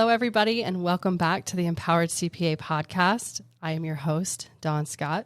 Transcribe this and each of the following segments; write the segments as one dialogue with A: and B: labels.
A: Hello, everybody, and welcome back to the Empowered CPA podcast. I am your host, Dawn Scott.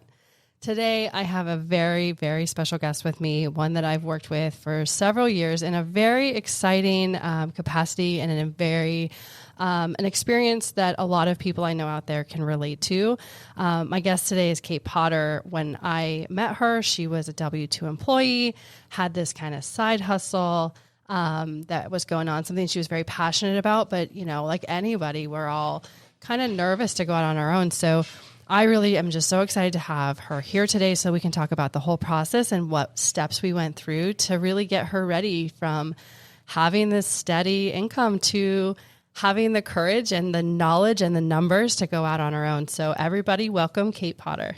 A: Today, I have a very, very special guest with me, one that I've worked with for several years in a very exciting capacity and in a very an experience that a lot of people I know out there can relate to. My guest today is Cait Potter. When I met her, she was a W-2 employee, had this kind of side hustle that was going on, something she was very passionate about. But, you know, like anybody, we're all kind of nervous to go out on our own. So I really am just so excited to have her here today so we can talk about the whole process and what steps we went through to really get her ready from having this steady income to having the courage and the knowledge and the numbers to go out on her own. So everybody, welcome Cait Potter.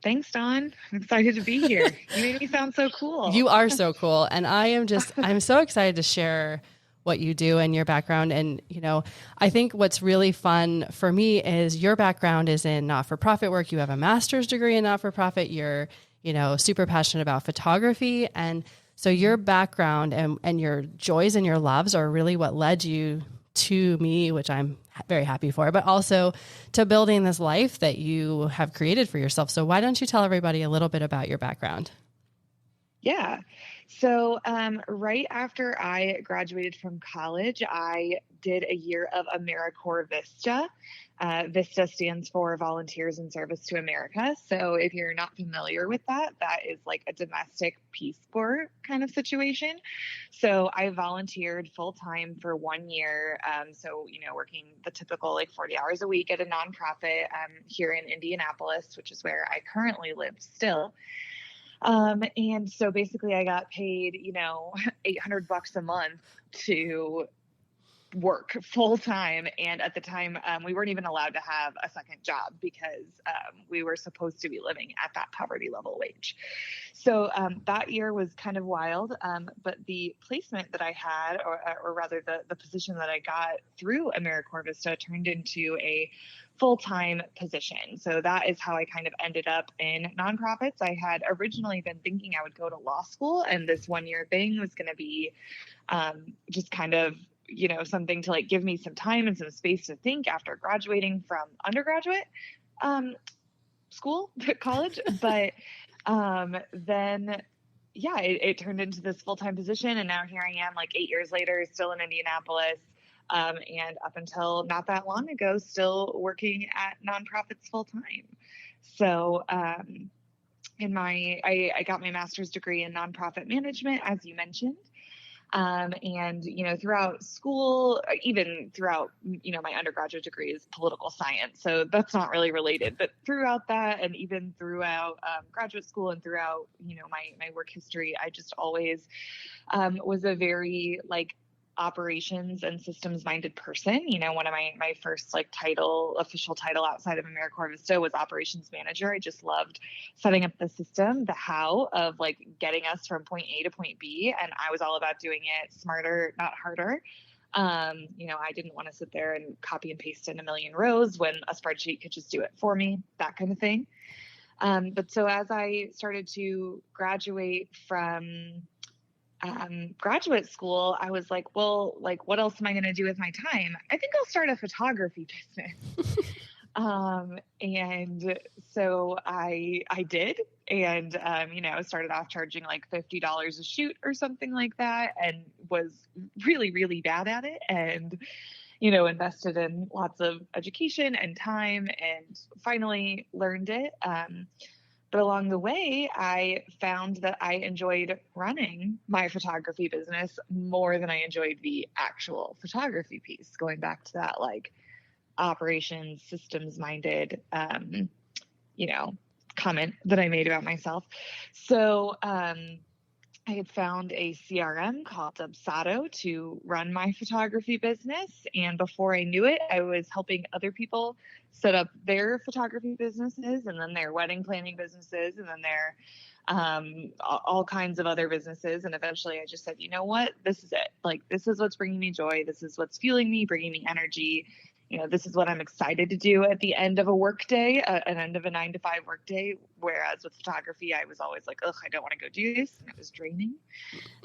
B: Thanks, Dawn. I'm excited to be here. You made me sound so cool.
A: You are so cool. And I'm so excited to share what you do and your background. And, you know, I think what's really fun for me is your background is in not-for-profit work. You have a master's degree in not-for-profit. You're, you know, super passionate about photography. And so your background and your joys and your loves are really what led you to me, which I'm very happy for, but also to building this life that you have created for yourself. So why don't you tell everybody a little bit about your background?
B: Yeah. So right after I graduated from college, I did a year of AmeriCorps VISTA. VISTA stands for Volunteers in Service to America. So if you're not familiar with that, that is like a domestic Peace Corps kind of situation. So I volunteered full time for 1 year. So, you know, working the typical like 40 hours a week at a nonprofit here in Indianapolis, which is where I currently live still. And so basically I got paid, you know, $800 a month to work full time. And at the time, we weren't even allowed to have a second job because we were supposed to be living at that poverty level wage. So that year was kind of wild. But the placement that I had, or rather the position that I got through AmeriCorps VISTA turned into a full-time position. So that is how I kind of ended up in nonprofits. I had originally been thinking I would go to law school, and this 1 year thing was going to be just kind of, you know, something to like give me some time and some space to think after graduating from undergraduate school, college. But then, yeah, it turned into this full-time position. And now here I am like 8 years later, still in Indianapolis. And up until not that long ago, still working at nonprofits full time. So I got my master's degree in nonprofit management, as you mentioned. And, you know, throughout school, even throughout, you know, my undergraduate degree is political science. So that's not really related, but throughout that and even throughout graduate school and throughout, you know, my work history, I just always was a very like operations and systems minded person. You know, one of my first like official title outside of AmeriCorps VISTA was operations manager. I just loved setting up the system, the how of like getting us from point A to point B. And I was all about doing it smarter, not harder. You know, I didn't want to sit there and copy and paste in a million rows when a spreadsheet could just do it for me, that kind of thing. But so as I started to graduate from graduate school, I was like, well, like, what else am I going to do with my time? I think I'll start a photography business. And so I did, and, you know, started off charging like $50 a shoot or something like that, and was really, really bad at it. And, you know, invested in lots of education and time and finally learned it. But along the way, I found that I enjoyed running my photography business more than I enjoyed the actual photography piece, going back to that like operations, systems minded, you know, comment that I made about myself. So I had found a CRM called Dubsado to run my photography business. And before I knew it, I was helping other people set up their photography businesses, and then their wedding planning businesses, and then their all kinds of other businesses. And eventually I just said, you know what, this is it. Like, this is what's bringing me joy. This is what's fueling me, bringing me energy. You know, this is what I'm excited to do at the end of a work day, an end of a 9-to-5 work day. Whereas with photography, I was always like, ugh, I don't want to go do this. And it was draining.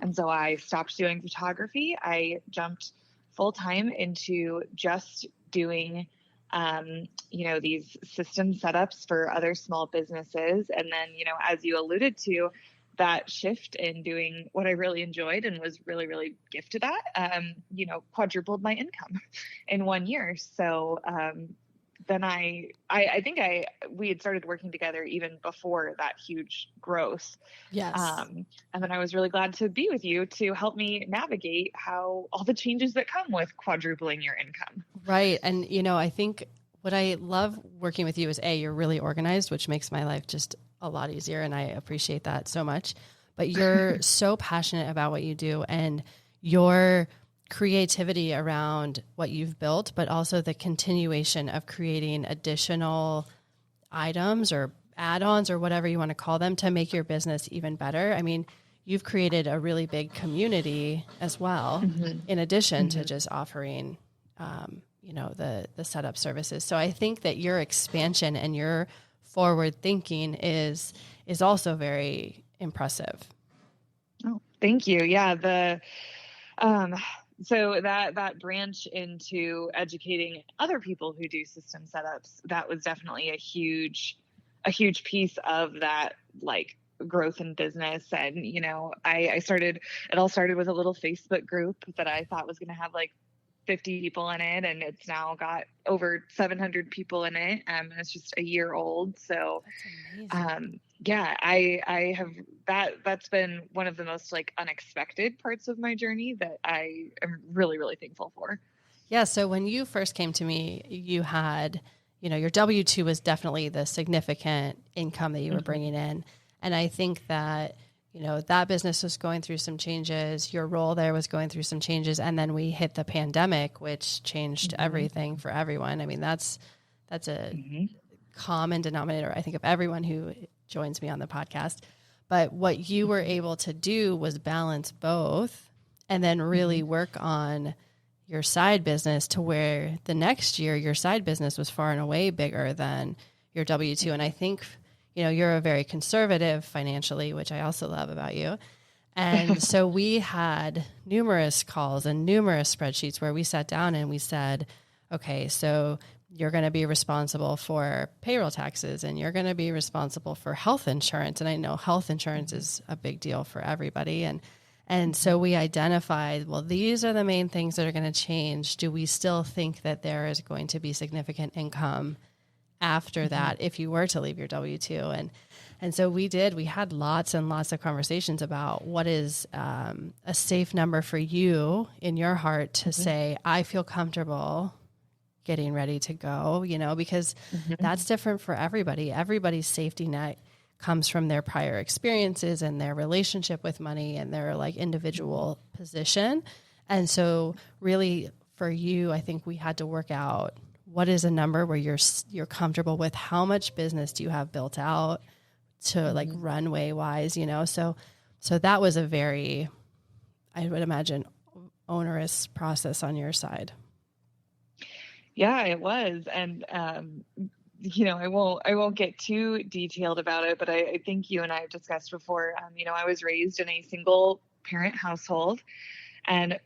B: And so I stopped doing photography. I jumped full time into just doing, these system setups for other small businesses. And then, as you alluded to, that shift in doing what I really enjoyed and was really, really gifted at, quadrupled my income in 1 year. So, then I think we had started working together even before that huge growth.
A: Yes.
B: And then I was really glad to be with you to help me navigate how all the changes that come with quadrupling your income.
A: Right. And, I think what I love working with you is you're really organized, which makes my life just a lot easier. And I appreciate that so much, but you're so passionate about what you do and your creativity around what you've built, but also the continuation of creating additional items or add-ons or whatever you want to call them to make your business even better. I mean, you've created a really big community as well, in addition to just offering, the setup services. So I think that your expansion and your forward thinking is also very impressive.
B: Oh, thank you. Yeah. So that branch into educating other people who do system setups, that was definitely a huge piece of that, like, growth in business. And, it all started with a little Facebook group that I thought was going to have like 50 people in it. And it's now got over 700 people in it. And it's just a year old. So, I have that's been one of the most like unexpected parts of my journey that I am really, really thankful for.
A: Yeah. So when you first came to me, you had, your W-2 was definitely the significant income that you were bringing in. And I think that, that business was going through some changes. Your role there was going through some changes. And then we hit the pandemic, which changed everything for everyone. I mean, that's a common denominator, I think, of everyone who joins me on the podcast. But what you were able to do was balance both and then really work on your side business to where the next year your side business was far and away bigger than your W-2. And I think, you're a very conservative financially, which I also love about you. And so we had numerous calls and numerous spreadsheets where we sat down and we said, okay, so you're going to be responsible for payroll taxes and you're going to be responsible for health insurance. And I know health insurance is a big deal for everybody. And so we identified, well, these are the main things that are going to change. Do we still think that there is going to be significant income after that if you were to leave your W-2? And so we had lots and lots of conversations about what is a safe number for you in your heart to say, I feel comfortable getting ready to go, because that's different for everybody. Everybody's safety net comes from their prior experiences and their relationship with money and their like individual position. And so really for you, I think we had to work out what is a number where you're comfortable with. How much business do you have built out to like runway wise, so that was a very, I would imagine, onerous process on your side.
B: Yeah, it was. And, I won't get too detailed about it, but I think you and I have discussed before, I was raised in a single parent household, and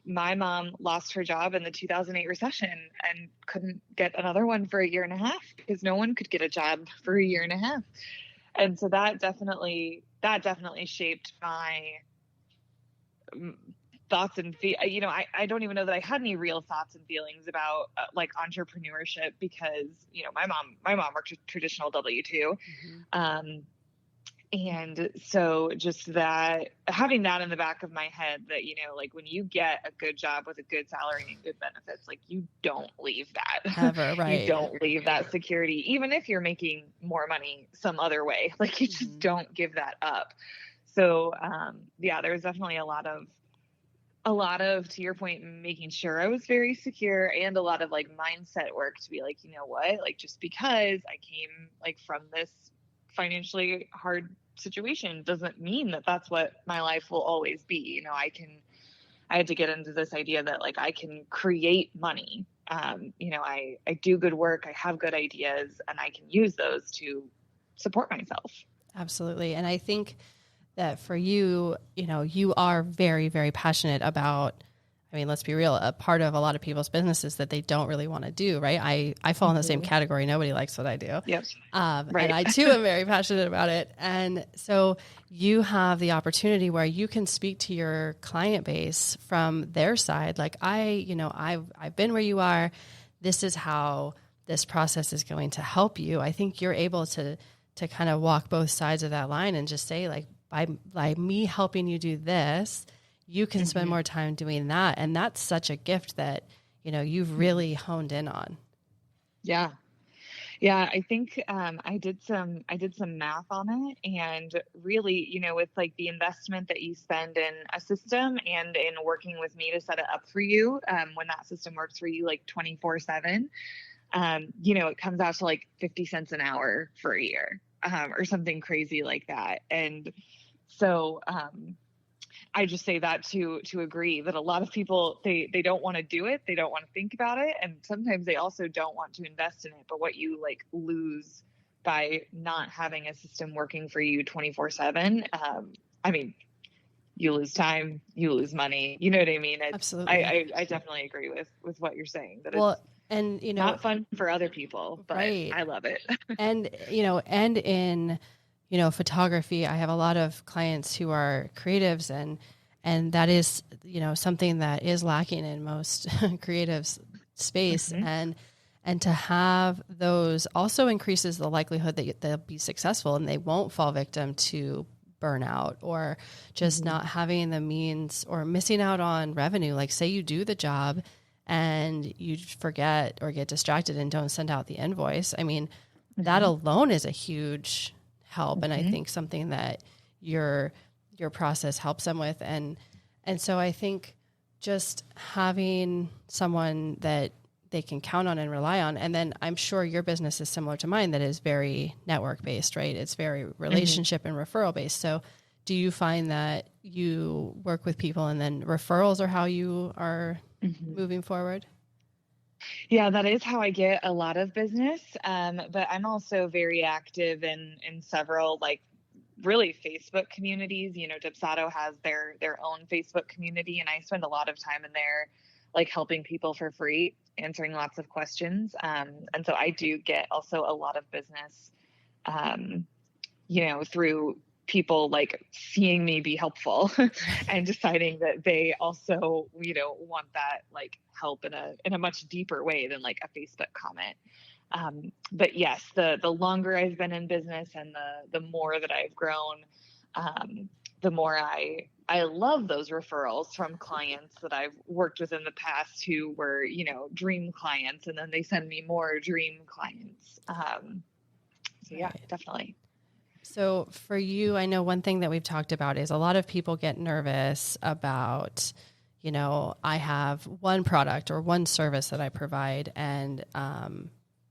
B: my mom lost her job in the 2008 recession and couldn't get another one for a year and a half because no one could get a job for a year and a half. And so that definitely shaped my thoughts and I don't even know that I had any real thoughts and feelings about like entrepreneurship because, my mom worked a traditional W-2. And so just that, having that in the back of my head that, like when you get a good job with a good salary and good benefits, like you don't leave that
A: ever, right?
B: You don't leave that security, even if you're making more money some other way, like you just don't give that up. So, there was definitely a lot of, to your point, making sure I was very secure and a lot of like mindset work to be like, you know what, like just because I came like from this financially hard situation doesn't mean that that's what my life will always be. I had to get into this idea that like I can create money. I do good work, I have good ideas, and I can use those to support myself.
A: Absolutely. And I think that for you, you are very, very passionate about, I mean, let's be real, a part of a lot of people's businesses that they don't really want to do, right? I fall in the same category. Nobody likes what I do.
B: Yep.
A: And I too am very passionate about it. And so you have the opportunity where you can speak to your client base from their side. Like I've been where you are. This is how this process is going to help you. I think you're able to kind of walk both sides of that line and just say, like, by me helping you do this, you can spend more time doing that. And that's such a gift that, you've really honed in on.
B: Yeah. Yeah. I think, I did some math on it, and really, with like the investment that you spend in a system and in working with me to set it up for you, when that system works for you, like 24/7, it comes out to like 50 cents an hour for a year, or something crazy like that. And so, I just say that to agree that a lot of people, they don't want to do it. They don't want to think about it. And sometimes they also don't want to invest in it. But what you like lose by not having a system working for you 24/7, I mean, you lose time, you lose money. You know what I mean?
A: Absolutely.
B: I definitely agree with what you're saying, that
A: Well,
B: it's
A: and
B: not fun for other people, but
A: right.
B: I love it.
A: And in photography, I have a lot of clients who are creatives, and that is, something that is lacking in most creative space. And to have those also increases the likelihood that they'll be successful and they won't fall victim to burnout or just not having the means or missing out on revenue. Like, say you do the job and you forget or get distracted and don't send out the invoice. I mean, that alone is a huge help. And I think something that your process helps them with. And so I think just having someone that they can count on and rely on. And then I'm sure your business is similar to mine, that is very network based, right? It's very relationship and referral based. So do you find that you work with people and then referrals are how you are moving forward?
B: Yeah, that is how I get a lot of business. But I'm also very active in several, like, really Facebook communities. Dipsato has their own Facebook community, and I spend a lot of time in there, like helping people for free, answering lots of questions. And so I do get also a lot of business, through people like seeing me be helpful and deciding that they also, want that like help in a much deeper way than like a Facebook comment. But yes, the longer I've been in business and the more that I've grown, the more I love those referrals from clients that I've worked with in the past who were, dream clients, and then they send me more dream clients. So yeah, definitely.
A: So for you, I know one thing that we've talked about is a lot of people get nervous about, I have one product or one service that I provide, and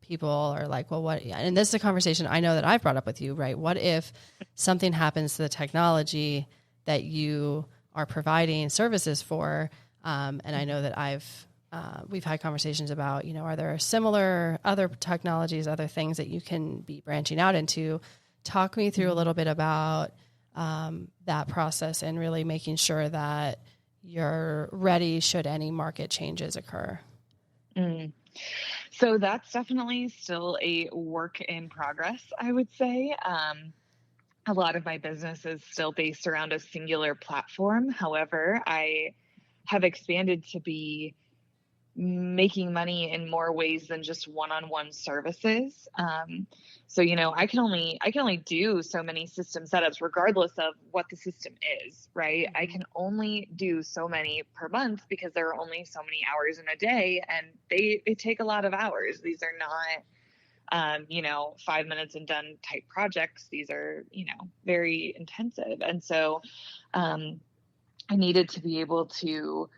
A: people are like, well, what? And this is a conversation I know that I've brought up with you, right? What if something happens to the technology that you are providing services for? And I know that we've had conversations about, are there similar other technologies, other things that you can be branching out into? Talk me through a little bit about that process and really making sure that you're ready should any market changes occur.
B: So that's definitely still a work in progress, I would say. A lot of my business is still based around a singular platform. However, I have expanded to be making money in more ways than just one-on-one services. So, I can only do so many system setups regardless of what the system is, right? I can only do so many per month because there are only so many hours in a day, and they take a lot of hours. These are not 5 minutes and done type projects. These are, very intensive. And so, I needed to be able to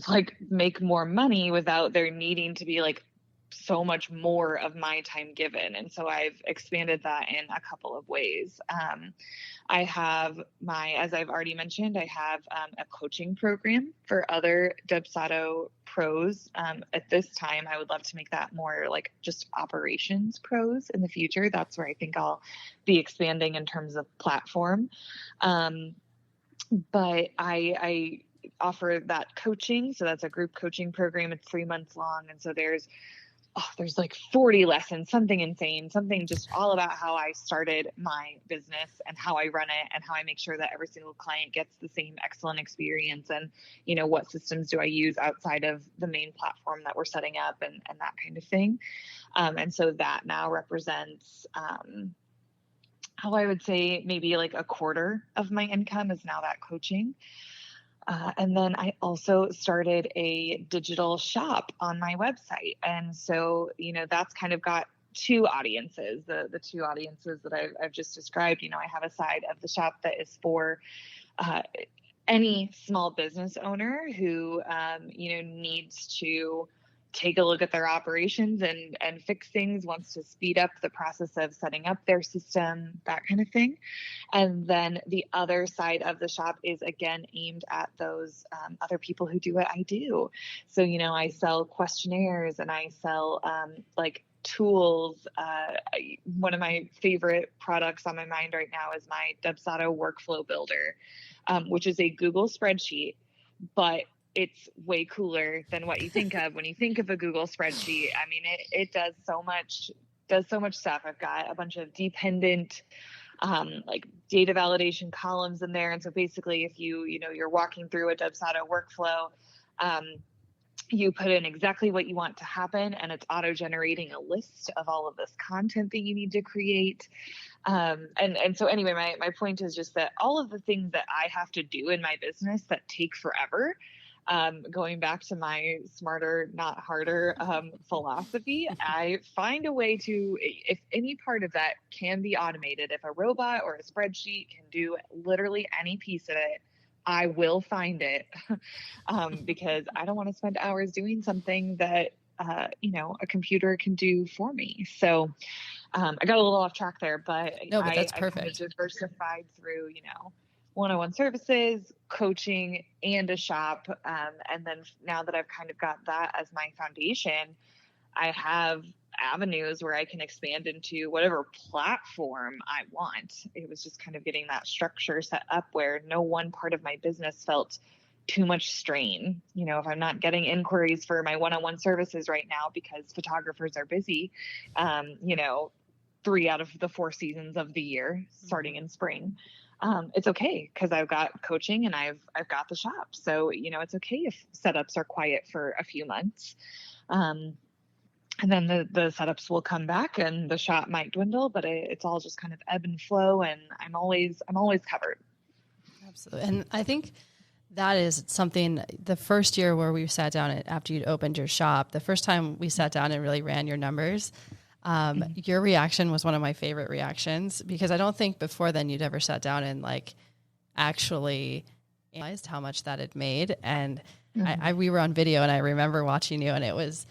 B: like make more money without there needing to be like so much more of my time given. And so I've expanded that in a couple of ways. I have as I've already mentioned, I have a coaching program for other Dipsato pros. At this time, I would love to make that more like just operations pros in the future. That's where I think I'll be expanding in terms of platform. But I offer that coaching. So that's a group coaching program. It's 3 months long. And so there's like 40 lessons, something insane, something just all about how I started my business and how I run it and how I make sure that every single client gets the same excellent experience. And, what systems do I use outside of the main platform that we're setting up and that kind of thing. And so that now represents, how I would say maybe like a quarter of my income is now that coaching. And then I also started a digital shop on my website. And so, that's kind of got two audiences, the two audiences that I've just described. I have a side of the shop that is for any small business owner who, needs to take a look at their operations and fix things, wants to speed up the process of setting up their system, that kind of thing. And then the other side of the shop is again aimed at those other people who do what I do. So, I sell questionnaires and I sell like tools. One of my favorite products on my mind right now is my Dubsado workflow builder, which is a Google spreadsheet, but it's way cooler than what you think of when you think of a Google spreadsheet. I mean, it does so much stuff. I've got a bunch of dependent like data validation columns in there. And so basically if you're walking through a Dubsado workflow, you put in exactly what you want to happen and it's auto generating a list of all of this content that you need to create. And so anyway, my point is just that all of the things that I have to do in my business that take forever, going back to my smarter, not harder philosophy, I find a way to, if any part of that can be automated, if a robot or a spreadsheet can do literally any piece of it, I will find it because I don't want to spend hours doing something that, a computer can do for me. So I got a little off track there, but
A: that's perfect.
B: I kind of diversified through, one-on-one services, coaching, and a shop. And then now that I've kind of got that as my foundation, I have avenues where I can expand into whatever platform I want. It was just kind of getting that structure set up where no one part of my business felt too much strain. If I'm not getting inquiries for my one-on-one services right now because photographers are busy, 3 out of the 4 seasons of the year starting in spring, it's okay because I've got coaching and I've got the shop. So, it's okay if setups are quiet for a few months. And then the setups will come back and the shop might dwindle, but it's all just kind of ebb and flow. And I'm always covered.
A: Absolutely. And I think that is something, the first year where we sat down after you'd opened your shop, the first time we sat down and really ran your numbers, your reaction was one of my favorite reactions because I don't think before then you'd ever sat down and like actually realized how much that had made. And we were on video and I remember watching you and it was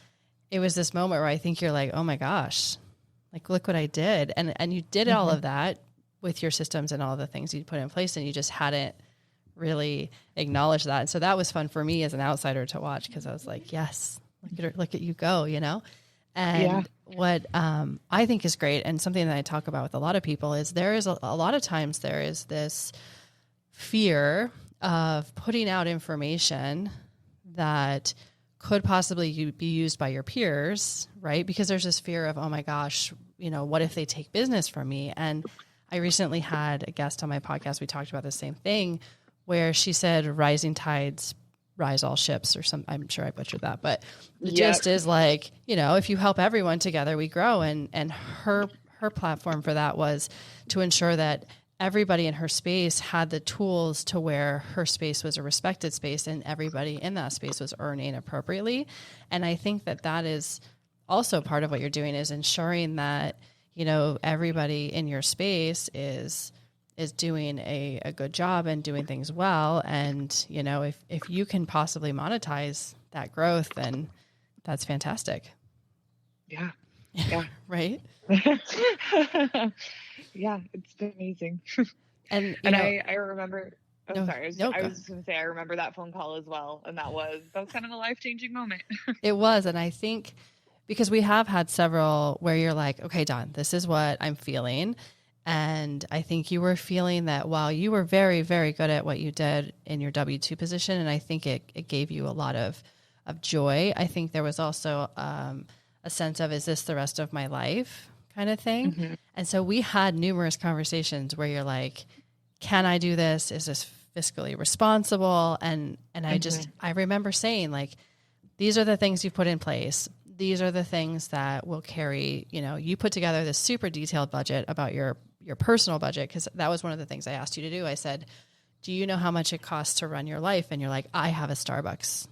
A: this moment where I think you're like, oh my gosh, like, look what I did. And you did all of that with your systems and all the things you put in place and you just hadn't really acknowledged that. And so that was fun for me as an outsider to watch because I was like, yes, look at you go, And what I think is great and something that I talk about with a lot of people is there is a lot of times there is this fear of putting out information that could possibly be used by your peers, right? Because there's this fear of, oh my gosh, what if they take business from me? And I recently had a guest on my podcast. We talked about the same thing where she said rising tides rise all ships or some, I'm sure I butchered that, but the gist is like, if you help everyone together, we grow. And her platform for that was to ensure that everybody in her space had the tools to where her space was a respected space and everybody in that space was earning appropriately. And I think that is also part of what you're doing is ensuring that, everybody in your space is doing a good job and doing things well. And, if you can possibly monetize that growth, then that's fantastic.
B: Yeah. Yeah.
A: Right.
B: Yeah. It's been amazing.
A: And
B: I remember, I was just going to say, I remember that phone call as well. And that was kind of a life-changing moment.
A: It was. And I think because we have had several where you're like, okay, Dawn, this is what I'm feeling. And I think you were feeling that while you were very, very good at what you did in your W-2 position, and I think it gave you a lot of joy, I think there was also a sense of, is this the rest of my life kind of thing?
B: Mm-hmm.
A: And so we had numerous conversations where you're like, can I do this? Is this fiscally responsible? And I remember saying, like, these are the things you've put in place. These are the things that will carry, you put together this super detailed budget about your personal budget. Cause that was one of the things I asked you to do. I said, do you know how much it costs to run your life? And you're like, I have a Starbucks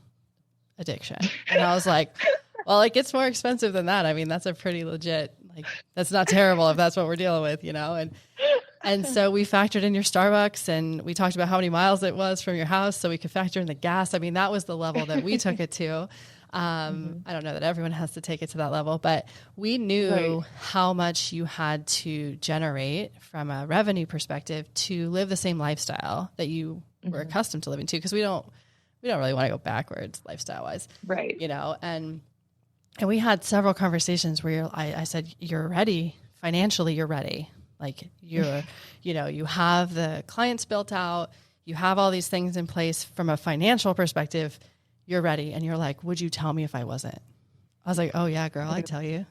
A: addiction. And I was like, well, it gets more expensive than that. I mean, that's a pretty legit, like, that's not terrible if that's what we're dealing with, And so we factored in your Starbucks, and we talked about how many miles it was from your house so we could factor in the gas. I mean, that was the level that we took it to. I don't know that everyone has to take it to that level, but we knew how much you had to generate from a revenue perspective to live the same lifestyle that you were accustomed to living to. Cause we don't really want to go backwards lifestyle wise.
B: Right.
A: And we had several conversations where I said, you're ready financially, you're ready. Like you're, you have the clients built out, you have all these things in place from a financial perspective, you're ready. And you're like, would you tell me if I wasn't? I was like, oh yeah, girl, I'd tell you.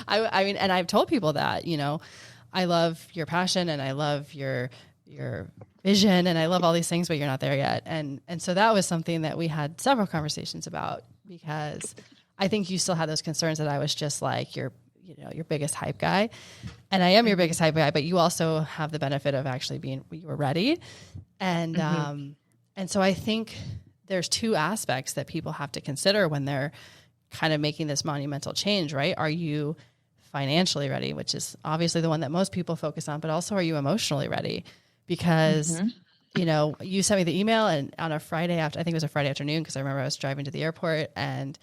A: I mean, and I've told people that, I love your passion and I love your vision and I love all these things, but you're not there yet. And so that was something that we had several conversations about, because I think you still had those concerns that I was just like your biggest hype guy. And I am your biggest hype guy, but you also have the benefit of actually being, you were ready. And, and so I think there's two aspects that people have to consider when they're kind of making this monumental change, right? Are you financially ready, which is obviously the one that most people focus on, but also are you emotionally ready? Because, you sent me the email and on a Friday I think it was a Friday afternoon, because I remember I was driving to the airport and,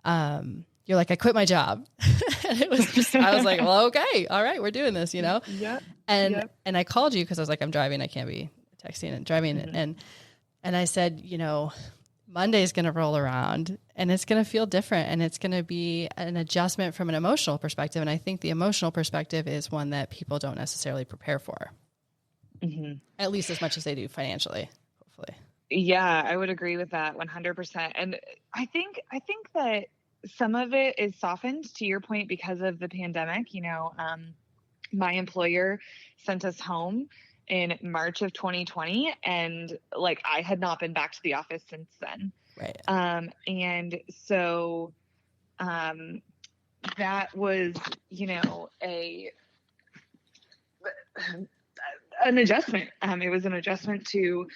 A: you're like, I quit my job. And it was just, I was like, well, okay, all right, we're doing this,
B: Yeah.
A: And I called you because I was like, I'm driving, I can't be texting and driving. And I said, Monday's going to roll around and it's going to feel different, and it's going to be an adjustment from an emotional perspective. And I think the emotional perspective is one that people don't necessarily prepare for, at least as much as they do financially, hopefully.
B: Yeah, I would agree with that 100%. And I think that some of it is softened, to your point, because of the pandemic. My employer sent us home in March of 2020, and like I had not been back to the office since then.
A: Right.
B: And so that was, an adjustment. It was an adjustment to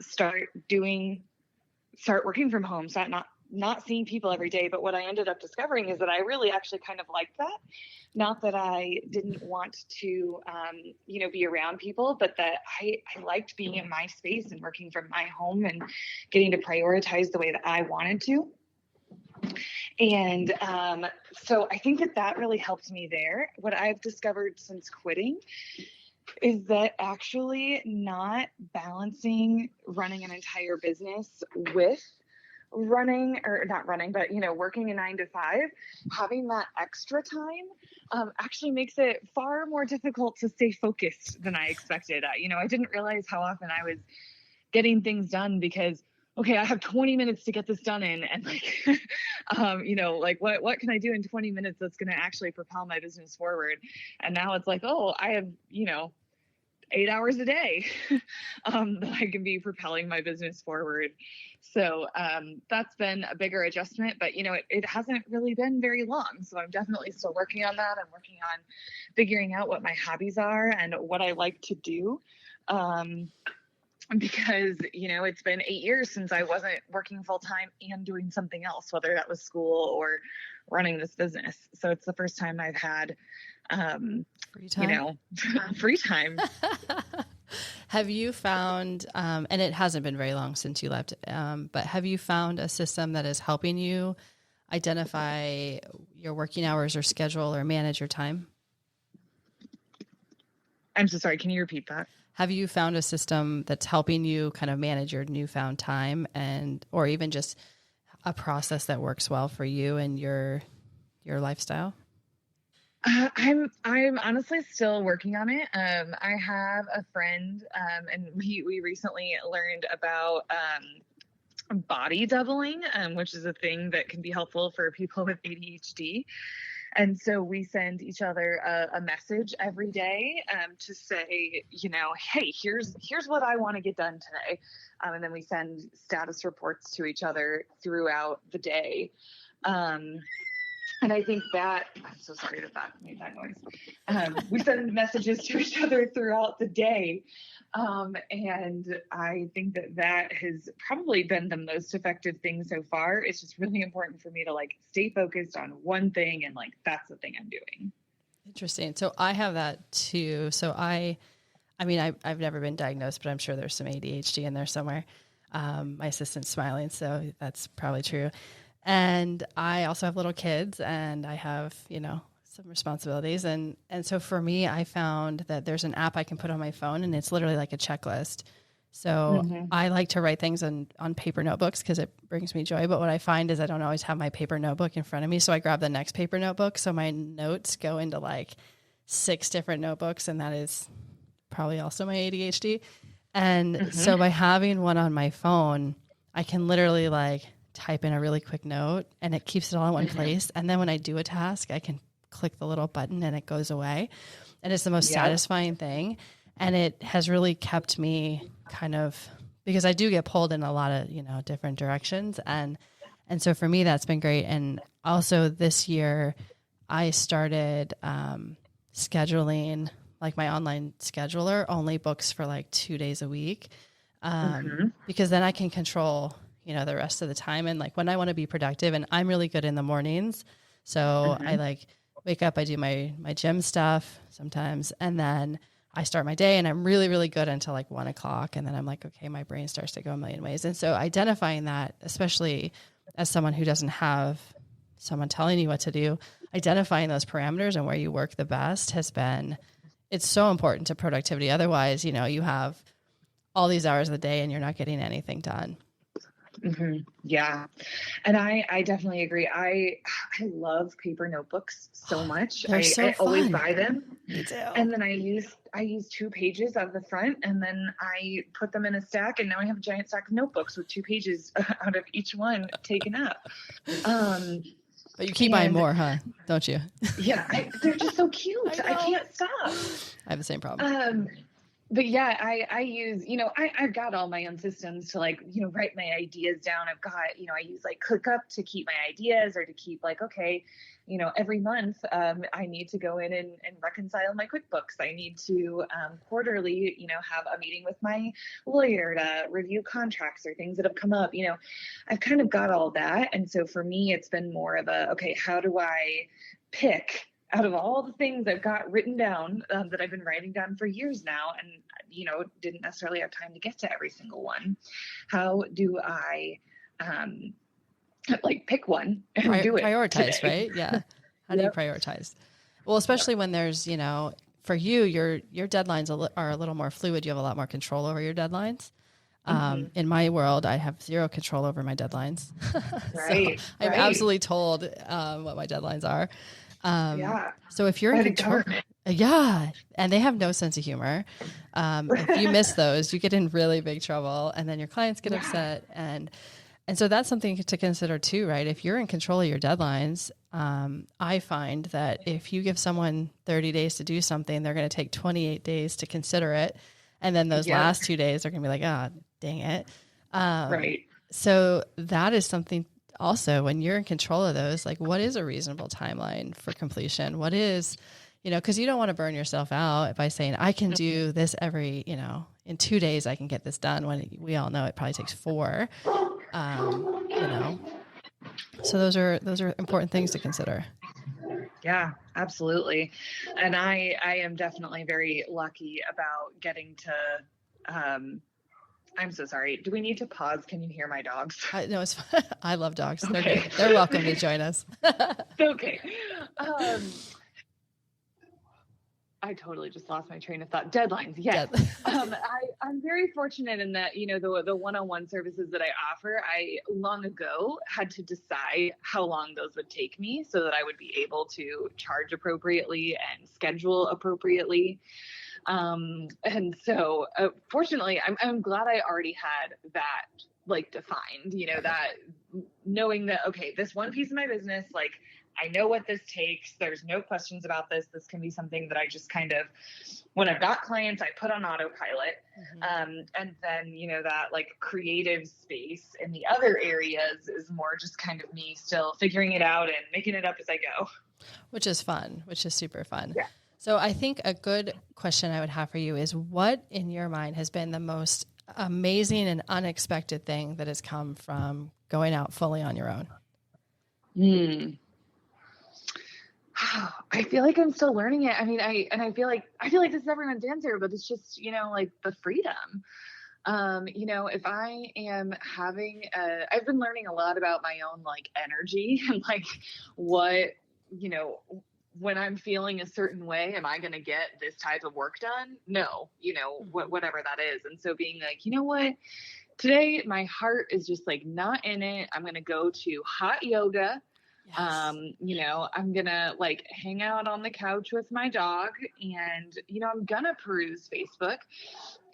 B: start working from home, start not seeing people every day. But what I ended up discovering is that I really actually kind of liked that. Not that I didn't want to, be around people, but that I liked being in my space and working from my home and getting to prioritize the way that I wanted to. And so I think that really helped me there. What I've discovered since quitting is that actually not balancing running an entire business with working a 9 to 5, having that extra time actually makes it far more difficult to stay focused than I expected. I didn't realize how often I was getting things done because, okay, I have 20 minutes to get this done in, and what can I do in 20 minutes that's going to actually propel my business forward? And now it's like, oh, I have 8 hours a day that I can be propelling my business forward. So that's been a bigger adjustment, but it hasn't really been very long. So I'm definitely still working on that. I'm working on figuring out what my hobbies are and what I like to do. Because, it's been 8 years since I wasn't working full time and doing something else, whether that was school or running this business. So it's the first time I've had,
A: free time.
B: Free time.
A: Have you found, and it hasn't been very long since you left, but have you found a system that is helping you identify your working hours or schedule or manage your time?
B: I'm so sorry. Can you repeat that?
A: Have you found a system that's helping you kind of manage your newfound time, or even just a process that works well for you and your lifestyle?
B: I'm honestly still working on it. I have a friend, and we recently learned about body doubling, which is a thing that can be helpful for people with ADHD. And so we send each other a message every day to say, hey, here's what I want to get done today. And then we send status reports to each other throughout the day. And I think that, I'm so sorry that made that noise. We send messages to each other throughout the day. And I think that has probably been the most effective thing so far. It's just really important for me to like stay focused on one thing. And like, that's the thing I'm doing.
A: Interesting. So I have that too. So I've never been diagnosed, but I'm sure there's some ADHD in there somewhere. My assistant's smiling, so that's probably true. And I also have little kids and I have, some responsibilities. And so for me, I found that there's an app I can put on my phone and it's literally like a checklist. So I like to write things on paper notebooks because it brings me joy. But what I find is I don't always have my paper notebook in front of me. So I grab the next paper notebook. So my notes go into like 6 different notebooks. And that is probably also my ADHD. And so by having one on my phone, I can literally like type in a really quick note and it keeps it all in one place. And then when I do a task, I can click the little button and it goes away. And it's the most satisfying thing. And it has really kept me kind of, because I do get pulled in a lot of, different directions. And so for me, that's been great. And also this year I started scheduling like my online scheduler only books for like 2 days a week. Because then I can control the rest of the time. And like when I want to be productive, and I'm really good in the mornings. So I like wake up, I do my gym stuff sometimes. And then I start my day and I'm really, really good until like 1 o'clock. And then I'm like, okay, my brain starts to go a million ways. And so identifying that, especially as someone who doesn't have someone telling you what to do, identifying those parameters and where you work the best it's so important to productivity. Otherwise, you have all these hours of the day and you're not getting anything done.
B: Yeah. And I definitely agree. I love paper notebooks so much. I always buy them.
A: Me too.
B: And then I use 2 pages of the front and then I put them in a stack and now I have a giant stack of notebooks with 2 pages out of each one taken up.
A: But you keep buying more, huh? Don't you?
B: Yeah. They're just so cute. I can't stop.
A: I have the same problem.
B: But yeah, I use, I've got all my own systems to like, write my ideas down. I've got, I use like ClickUp to keep my ideas or to keep like, okay, every month I need to go in and reconcile my QuickBooks. I need to quarterly, have a meeting with my lawyer to review contracts or things that have come up. I've kind of got all that. And so for me, it's been more of okay, how do I pick out of all the things I've got written down that I've been writing down for years now and, didn't necessarily have time to get to every single one. How do I pick one and do it?
A: Prioritize,
B: today?
A: Right? Yeah. How do you prioritize? Well, especially when there's, for you, your deadlines are a little more fluid. You have a lot more control over your deadlines. In my world, I have 0 control over my deadlines.
B: Right.
A: So I'm absolutely told what my deadlines are. So if you're in control, and they have no sense of humor. If you miss those, you get in really big trouble and then your clients get upset. And so that's something to consider too, right? If you're in control of your deadlines, I find that if you give someone 30 days to do something, they're going to take 28 days to consider it. And then those last 2 days, they're going to be like, dang it.
B: Right.
A: So that is something also when you're in control of those, like what is a reasonable timeline for completion? What is, because you don't want to burn yourself out by saying, I can do this every, in 2 days, I can get this done when we all know it probably takes 4, So those are important things to consider.
B: Yeah, absolutely. And I am definitely very lucky about getting to, I'm so sorry. Do we need to pause? Can you hear my dogs?
A: No, it's fine. I love dogs. Okay. They're welcome to join us.
B: Okay. I totally just lost my train of thought. Deadlines. Yes. I'm very fortunate in that, the one-on-one services that I offer, I long ago had to decide how long those would take me so that I would be able to charge appropriately and schedule appropriately. And so fortunately, I'm glad I already had that like defined, that knowing that, okay, this one piece of my business, like, I know what this takes. There's no questions about this. This can be something that I just kind of, when I've got clients, I put on autopilot. And then, that like creative space in the other areas is more just kind of me still figuring it out and making it up as I go.
A: Which is fun, which is super fun.
B: Yeah.
A: So I think a good question I would have for you is, what in your mind has been the most amazing and unexpected thing that has come from going out fully on your own?
B: I feel like I'm still learning it. I mean, I feel like this is everyone's answer, but it's just, like the freedom. If I am having I've been learning a lot about my own like energy and like what, when I'm feeling a certain way, am I going to get this type of work done? No, whatever that is. And so being like, what, today my heart is just like not in it. I'm going to go to hot yoga. Yes. I'm going to like hang out on the couch with my dog and, I'm going to peruse Facebook.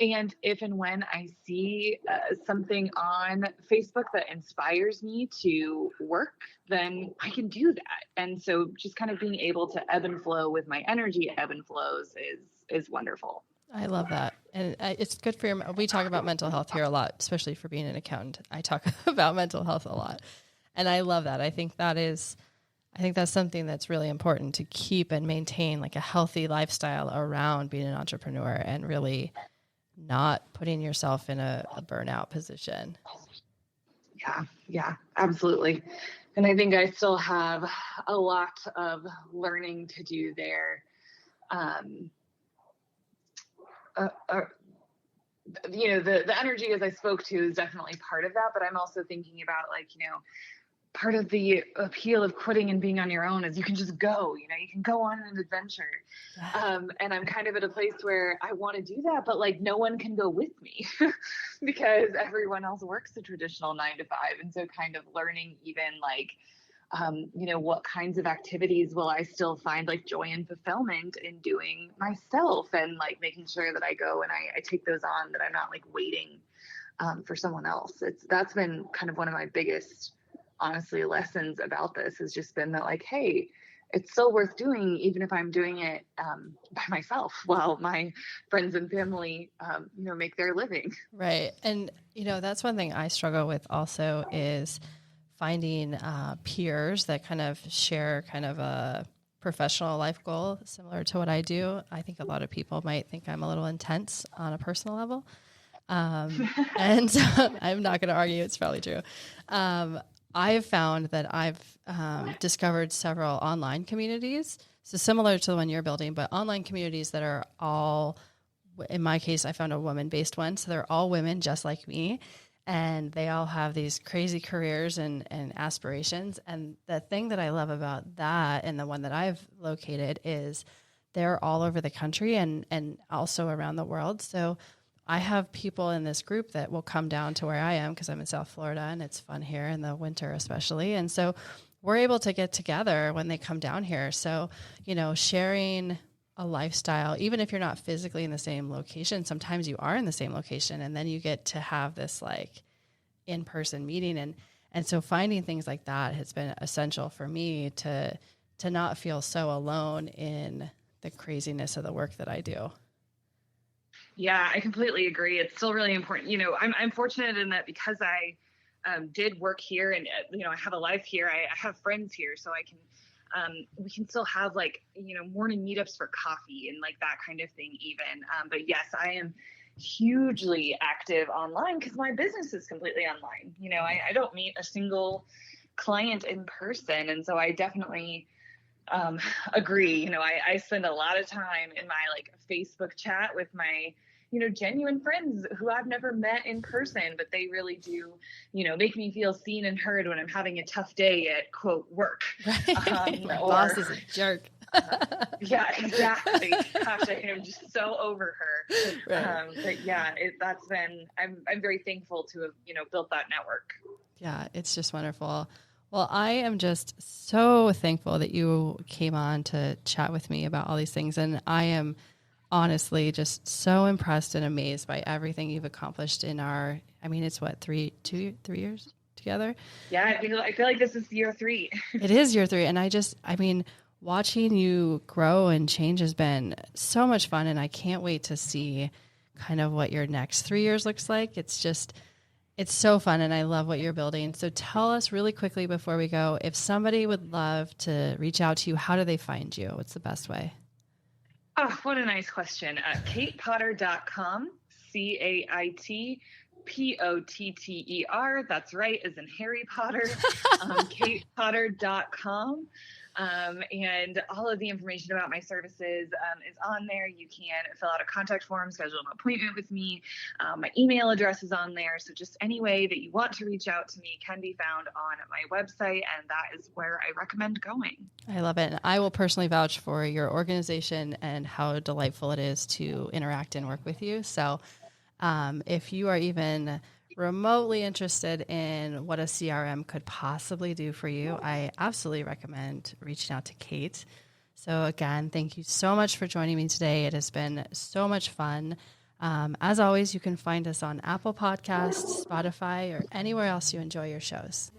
B: And if and when I see something on Facebook that inspires me to work, then I can do that. And so just kind of being able to ebb and flow with my energy, ebb and flows is wonderful.
A: I love that. And it's good for we talk about mental health here a lot, especially for being an accountant. I talk about mental health a lot. And I love that. I think that's something that's really important to keep and maintain like a healthy lifestyle around being an entrepreneur and really not putting yourself in a burnout position.
B: Yeah, absolutely. And I think I still have a lot of learning to do there. The energy, as I spoke to, is definitely part of that, but I'm also thinking about like, part of the appeal of quitting and being on your own is you can just go, you can go on an adventure. And I'm kind of at a place where I want to do that, but like no one can go with me because everyone else works the traditional 9 to 5. And so kind of learning even like, what kinds of activities will I still find like joy and fulfillment in doing myself, and like making sure that I go and I take those on, that I'm not like waiting for someone else. That's been kind of one of my biggest, honestly, lessons about this, has just been that like, hey, it's still worth doing, even if I'm doing it by myself while my friends and family, make their living.
A: Right. And, that's one thing I struggle with also is finding peers that kind of share kind of a professional life goal similar to what I do. I think a lot of people might think I'm a little intense on a personal level. And I'm not going to argue, it's probably true. I've found that I've discovered several online communities, so similar to the one you're building, but online communities that are all, in my case, I found a woman-based one, so they're all women just like me, and they all have these crazy careers and aspirations. And the thing that I love about that and the one that I've located is they're all over the country and also around the world. So I have people in this group that will come down to where I am because I'm in South Florida and it's fun here in the winter especially. And so we're able to get together when they come down here. So, sharing a lifestyle, even if you're not physically in the same location, sometimes you are in the same location and then you get to have this like in-person meeting. And so finding things like that has been essential for me to not feel so alone in the craziness of the work that I do.
B: Yeah, I completely agree. It's still really important. I'm fortunate in that because I did work here and, I have a life here. I have friends here, so I can, we can still have like, morning meetups for coffee and like that kind of thing even. But yes, I am hugely active online because my business is completely online. I don't meet a single client in person. And so I definitely agree. I spend a lot of time in my like Facebook chat with my genuine friends who I've never met in person, but they really do, make me feel seen and heard when I'm having a tough day at quote work.
A: Right. My boss is a jerk.
B: Yeah, exactly. Gosh, I am just so over her.
A: Right.
B: But yeah, I'm very thankful to have, built that network.
A: Yeah, it's just wonderful. Well, I am just so thankful that you came on to chat with me about all these things. And I am honestly just so impressed and amazed by everything you've accomplished it's what, 3 years together?
B: Yeah, I feel like this is year 3.
A: It is year 3. And watching you grow and change has been so much fun. And I can't wait to see kind of what your next 3 years looks like. It's so fun. And I love what you're building. So tell us really quickly before we go, if somebody would love to reach out to you, how do they find you? What's the best way?
B: Oh, what a nice question. CaitPotter.com, CaitPotter. That's right, as in Harry Potter. CaitPotter.com. And all of the information about my services is on there. You can fill out a contact form, schedule an appointment with me. My email address is on there. So just any way that you want to reach out to me can be found on my website. And that is where I recommend going.
A: I love it. And I will personally vouch for your organization and how delightful it is to interact and work with you. So if you are even remotely interested in what a CRM could possibly do for you, I absolutely recommend reaching out to Cait. So again, thank you so much for joining me today. It has been so much fun. As always, you can find us on Apple Podcasts, Spotify, or anywhere else you enjoy your shows.